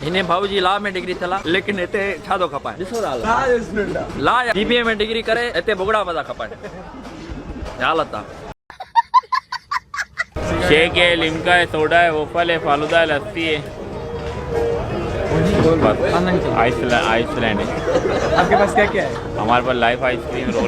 इन्हें भाऊजी लॉ में डिग्री थला लेकिन इते छादो खपाए ॾिसो लॉ बीबीए में डिग्री करे इते बुगड़ा बदा खपाए हालत आ शेक है लिमका है सोडा है वोफल है फालूदा है लस्सी है आइसलैंड है। आपके पास क्या क्या है? हमारे पास लाइफ आइसक्रीम रोल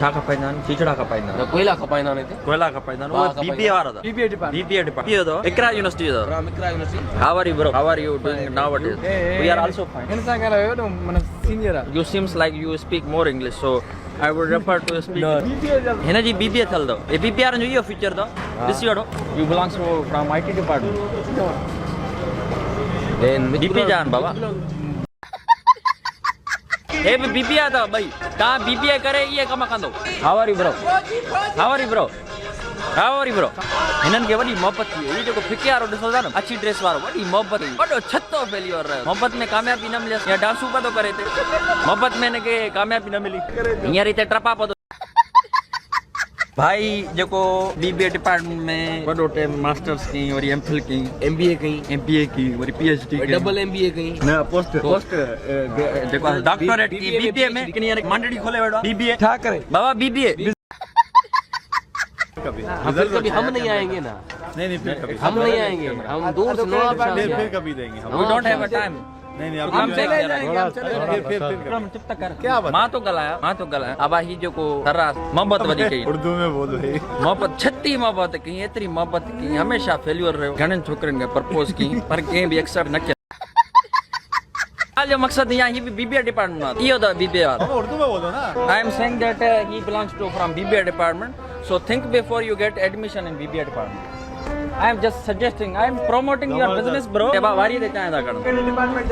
छा खपाइंदा चिचड़ा खपाइंदा कोयला खपाइंदा ने कोयला खपाइंदा वो बीबीए वाला था बीबीए डिपार्टमेंट बीबीए डिपार्टमेंट तो इकरा यूनिवर्सिटी तो इकरा university how are you bro how are you doing nowadays we are also fine इनसा क्या लगे तो मन सीनियर है you seems like you speak more english so I would refer to speak है जी BBA चल दो ये बीबीआर जो ये फीचर दो this your you belongs to from IT department then बीबी जान बाबा हे बीबीए था भाई ता बीबीए करे ये कम कंदो how are you bro हिनन के वडी मोहब्बत थी ये जो फिकियारो ॾिसो था न अच्छी ड्रेस वारो वडी मोहब्बत वडो छतो फेलियर रहे मोहब्बत में कामयाबी न मिले या डांसू पतो करे थे मोहब्बत में ने के कामयाबी न मिली हियर इते ट्रपा पतो भाई जेको बीबीए डिपार्टमेंट में वडो टाइम मास्टर्स की और एमफिल की एमबीए की और पीएचडी की डबल एमबीए की न पोस्ट जेको डॉक्टरेट की बीबीए में किनी मंडड़ी खोले वेडो बीबीए क्या करे बाबा बीबीए कभी हम नहीं आएंगे ना नहीं फिर कभी हम नहीं आएंगे हम दूर से फिर कभी देंगे हम we don't have a time नहीं हम से फिर चुप तक कर क्या मां तो गलाया अब ही जो को तरह मोहब्बत वधी कई उर्दू में बोलो है मोहब्बत छत्ती मोहब्बत की एतरी मोहब्बत की हमेशा फेल्यूर रहो घणन छोकरन के प्रपोज की पर के भी एक्सेप्ट न किया जो मकसद यहाँ ही BBA department yo the BBA Urdu में बोलो ना I am saying that he belongs to from BBA department so think before you get admission in BBA department I am just suggesting. I am promoting your business, bro. Eba vari de chahe da karo. Department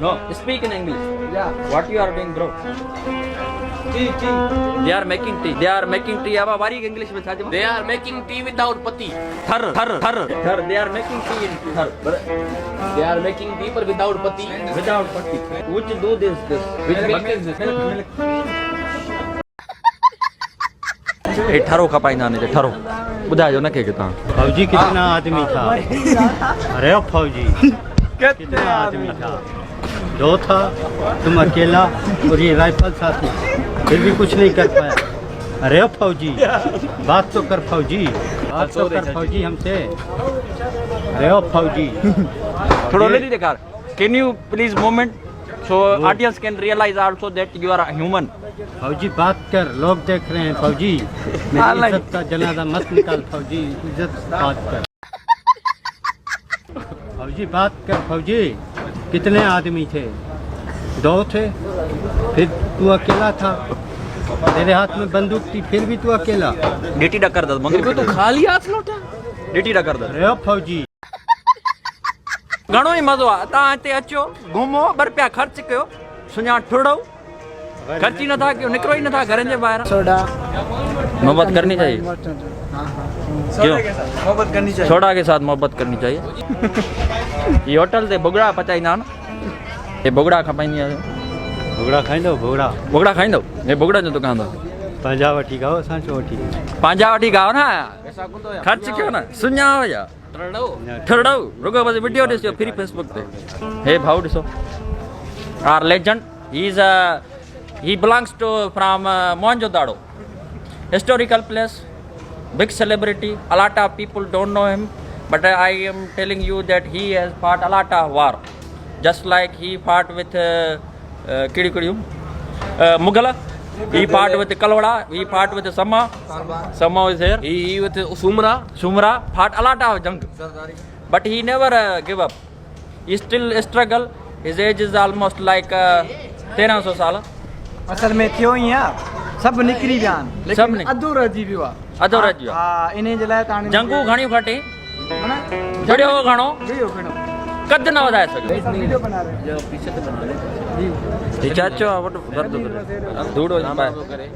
No. Speak in English. या What you are doing, bro? T They are making tea. Aba vari English में साजे. they are making tea without pati Thar. They are making tea in thar. they are making tea but without pati Without patti. Which do this? Which milk is this? ए ठरो खपाइंदा ने ठरो बुधायो न के किता फौजी कितना आदमी था अरे फौजी कितना आदमी था दो था तुम अकेला और ये राइफल साथ में फिर भी कुछ नहीं कर पाया अरे फौजी बात तो कर फौजी फौजी हमसे अरे फौजी थोड़ा ले देखा can you please moment so audience can realise also that you are human फौजी बात कर लोग देख रहे हैं फौजी मेरी इज्जत का जनाजा मत निकाल फौजी इज्जत बात कर फौजी बात कर फौजी कितने आदमी थे दो थे फिर तू अकेला था तेरे हाथ में बंदूक थी फिर भी तू अकेला डीटी डकर दो मंगल तो खाली हाथ लौटा डीटी डकर दो अरे फौजी घणो ही मज़ो आहे तव्हां हिते अचो घुमो ॿ रुपया ख़र्च कयो सुञा ठुड़ो खर्ची नथा कयो निकिरो ही नथा घरनि जे ॿाहिरि सोडा मोहब्बत करनी चाहिए क्यों मोहब्बत करनी चाहिए सोडा के साथ मोहब्बत करनी चाहिए ये होटल ते भुगड़ा पचाईंदा न ये भुगड़ा खपाईंदी आहे भुगड़ा खाईंदो भुगड़ा खाईंदो ये भुगड़ा जो दुकान अथव पंहिंजा वठी खाओ असांजो वठी पंहिंजा वठी खाओ न ख़र्च कयो न सुञाओ या ठरड़ो रुगो बस वीडियो ॾिसो फ्री फेसबुक ते हे भाउ ॾिसो are legend he belongs to from Mohenjo-daro historical place big celebrity a lot of people don't know him but I am telling you that he has fought a lot of war just like he fought with kidi Mughal he fought with Kalwada he fought with Sama is here he with Sumra fought a lot of jung but he never give up he still struggle his age is almost like 1300 साल असल में थियो ही है सब निकरी विया लेकिन अधूरा जी वियो हां इन्हे जे लाए ताणी जंगू घणी खटे जड़ियो घणो कद न वधाए सके वीडियो बना रहे जो पीछे ते बना ले जी चाचो वट धूड़ो